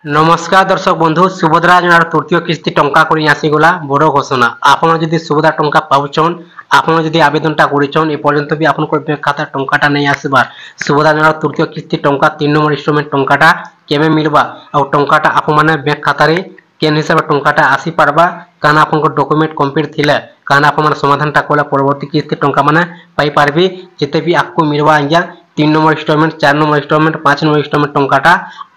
नमस्कार दर्शक बंधु सुभद्रा योजनार तृतीय किस्ती टंका करी आसीगला बड़ घोषणा। आपन जदि सुभद्रा टंका पाउछन आपन जदि आवेदनटा करिछन ए पर्यंत भी आपन बैंक खाता टंकाटा नहीं आसबार। सुभद्रा योजनार तृतीय किस्ती टंका 3 नंबर इंस्टॉलमेंट टंकाटा केमे मिलबा आ टंकाटा आपन माने बैंक खाता रे केन हिसाब टंकाटा आसी पारबा काना आपन डॉक्यूमेंट कंप्लीट थिले काना आपन माने समाधानटा कोला परवर्ती किस्ती टंका माने पाई पारबी जेते भी आपको मिलबा आंजा 3 number installment 4 number installment 5 number installment टंकाटा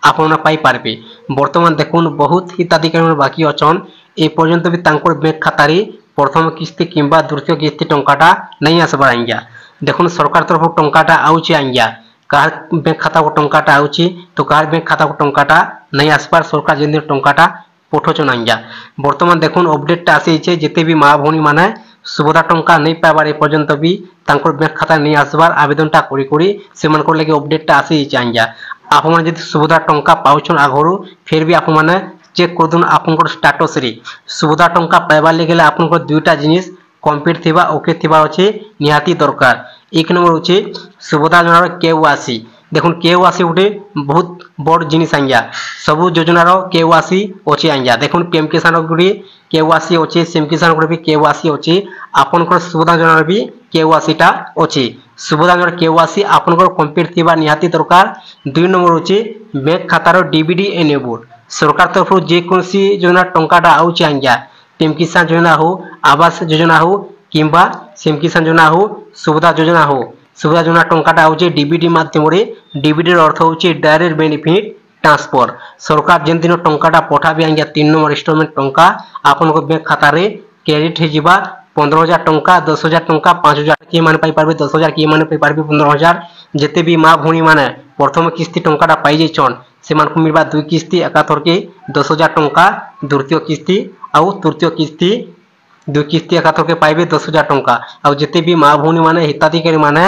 आपन पाई पारबे। बर्तमान देखुन बहुत हिताधिकारी बाकी अछन ए पर्यंत भी तांकर बैंक खाता रे प्रथम किस्ती किंबा द्वितीय किस्ती टंकाटा नहीं आसबार आंजा। देखुन सरकार तरफ टंकाटा आउची आंजा कार बैंक खाता को टंकाटा आउची तो कार बैंक खाता को टंकाटा नहीं आसबार सरकार जेन टंकाटा पठोचन आंजा। बर्तमान देखुन अपडेटटा आसीचे जेते भी माँ भौणी माने सुभद्रा टंका नहीं पाइबार ए पर्यंत भी तांकर बैंक खाता नहीं आसबार आवेदनटा करी करी सेमानकर लागि अपडेटटा आसीचे आंजा। आपण माने जदि सुभद्रा टंका पाउछन आगरू फिर भी आपण माने चेक कर दुन आपनकर स्टेटस रे सुभद्रा टंका पाइबार लागले आपनकर दुईटा जिनिस कंप्लीट थिबा ओके थिबा अछि निहाती दरकार। एक नंबर होछि सुभद्रा योजनार केवासी। देखुन केवासी उठे बहुत बड़ जिनिस आंजा सब योजनार केवासी अछि आंजा। देखुन पीएम किसान गुडी केवासी अछि सीएम किसान गुडी भी केवासी अछि आपनकर सुभद्रा योजनार भी केवासीटा अछि। सुभद्रा योजनार केवासी आपनकर कंप्लीट थिबा निहाती दरकार। 2 नंबर होछि बैंक खातार डीबीडी एनेबल सरकार तरफ जे कोनसी योजना टंकाटा आउछि आंजा पीएम किसान योजना हो आवास योजना हो किंबा सीएम किसान योजना हो सुभद्रा योजना हो सुभद्रा योजना टंकाटा आउछि डीबीडी माध्यम रे डीबीडी र अर्थ होछि डायरेक्ट बेनिफिट ट्रांसफर। सरकार जेन दिन टंकाटा पठाबे आंजा 3 नंबर इंस्टॉलमेंट टंका आपनको बैंक खाता रे क्रेडिट हे जिबा 15,000 टंका 10,000 टंका 5,000 के माने पाई पारबे 10,000 के माने पाई पारबे 15,000 जेते भी माँ भौणी माने प्रथम किस्ती टंकाटा पाई जाइछन सेमान को मिलबा दुई किस्ती एकाथर के 10,000 टंका द्वितीय किस्ती आउ तृतीय किस्ती दुई किस्ती एकाथर के पाइबे 10,000 टंका आउ जेते भी माँ भौणी माने हिताधिकारी माने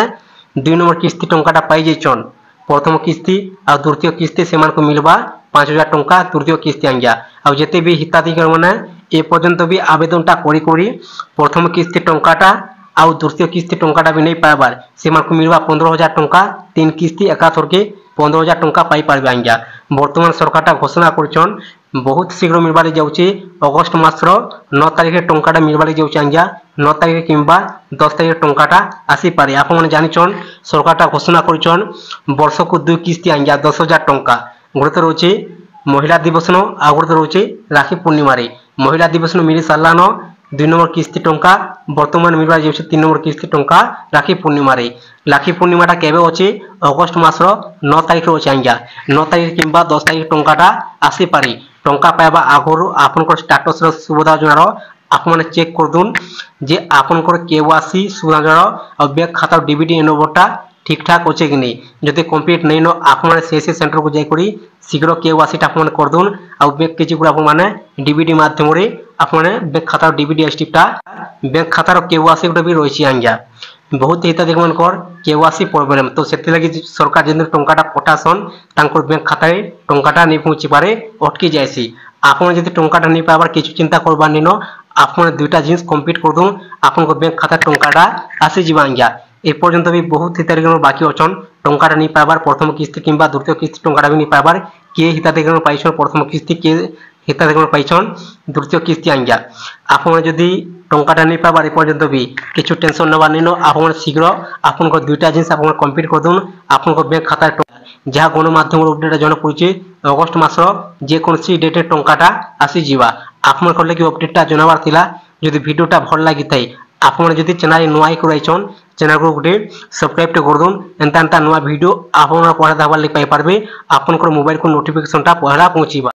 2 नंबर किस्ती टंकाटा पाई जाइछन प्रथम किस्ती आ द्वितीय किस्ती सेमान को मिलबा 5,000 टंका तृतीय किस्ती आंजा आउ जेते भी हिताधिकारी माने ए पर्यंत भी आवेदनटा करी करी प्रथम किस्ती टंकाटा आउ द्वितीय किस्ती टंकाटा भी नहीं पाइबार सेमान को मिलबा 15,000 टंका 3 किस्ती एकाथर के 15,000 टंका पाई पारबे आंजा। बर्तमान सरकारटा घोषणा करछन बहुत शीघ्र मिलबार जाउची अगस्त मासर 9 तारिख टंकाटा मिलबार जाउची आंजा 9 तारिख किंबा 10 तारिख टंकाटा आसी पारे। आपण माने जानिछन सरकारटा घोषणा करछन वर्ष को 2 किस्ती आंजा 10,000 टंका गोटे रोचे महिला दिवस न आ गोटे रोचे राखी पूर्णिमा रे महिला दिवस न मिली सारलानो 2 नंबर किस्ती टंका बर्तमान मिलबार जाउची 3 नंबर किस्ती टंका राखी पूर्णिमा रे। राखी पूर्णिमाटा केबे अछि अगस्त मासर 9 तारिख रे अछि आंजा 9 तारिख किंबा 10 तारिख टंकाटा आसी पारे। टंका पाइबा आगरो आपनकर स्टेटस रो सुभद्रा योजनार आपण माने चेक कर दुन जे आपनकर केवासी सुभद्रा योजनार बैंक खाता डीबीडी एनोबटा ठीक ठाक होचे कि नहीं जदि कंप्लीट नहीं नो आप माने सीएससी सेंटर को जाई करी शीघ्र केवासी टा आपण कर दुन आ बैंक के जिगुडा आपण माने डीबीडी माध्यम रे आप माने बैंक खाता डीबीडी एसटीपटा बैंक खाता रो केवासी गुडा भी रहिछि आंजा बहुत हिताधिकारी मानकर केवासी प्रॉब्लम तो सेति लागि सरकार जेन टंकाटा पठासन तांकर बैंक खाता रे टंकाटा नहीं पहुंची पारे अटकी जायसी। आपण जदि टंकाटा नहीं पाबार किछु चिंता करबार निनो आपण दुईटा जिनिस कंप्लीट कर दुन आपण को बैंक खाता टंकाटा आसी जिबा आंजा। ए पर्यंत भी बहुत हिताधिकारी बाकी अछन टंकाटा नहीं पाइबार प्रथम किस्ती किंबा द्वितीय किस्ती टंकाटा भी नहीं पाइबार के हिताधिकारी पाइछन प्रथम किस्ती के हिताधिकारी पाइछन द्वितीय किस्ती आंजा। आपण जदि टंकाटा नहीं पाइबार ए पर्यंत भी किछु टेंशन नबा निनो आपण शीघ्र आपण को दुईटा जिनिस आपण कंप्लीट कर दुन आपण को बैंक खाता जहाँ गणमाध्यम अपडेट जन पड़े अगस्त मासर जे कोनसी डेटे टंकाटा आसी जीवा आपण को लगी अपडेटटा जनाबार थिला। जदि वीडियोटा भल लागि थाई आपण जदि चैनल नुआई कराइछन चैनल को गुटे सब्सक्राइब कर दुन एंता एंता नुआ वीडियो आपण पहला दाबार लई पाई पारबे आपण को मोबाइल को नोटिफिकेशनटा पहला पहुंचीबा।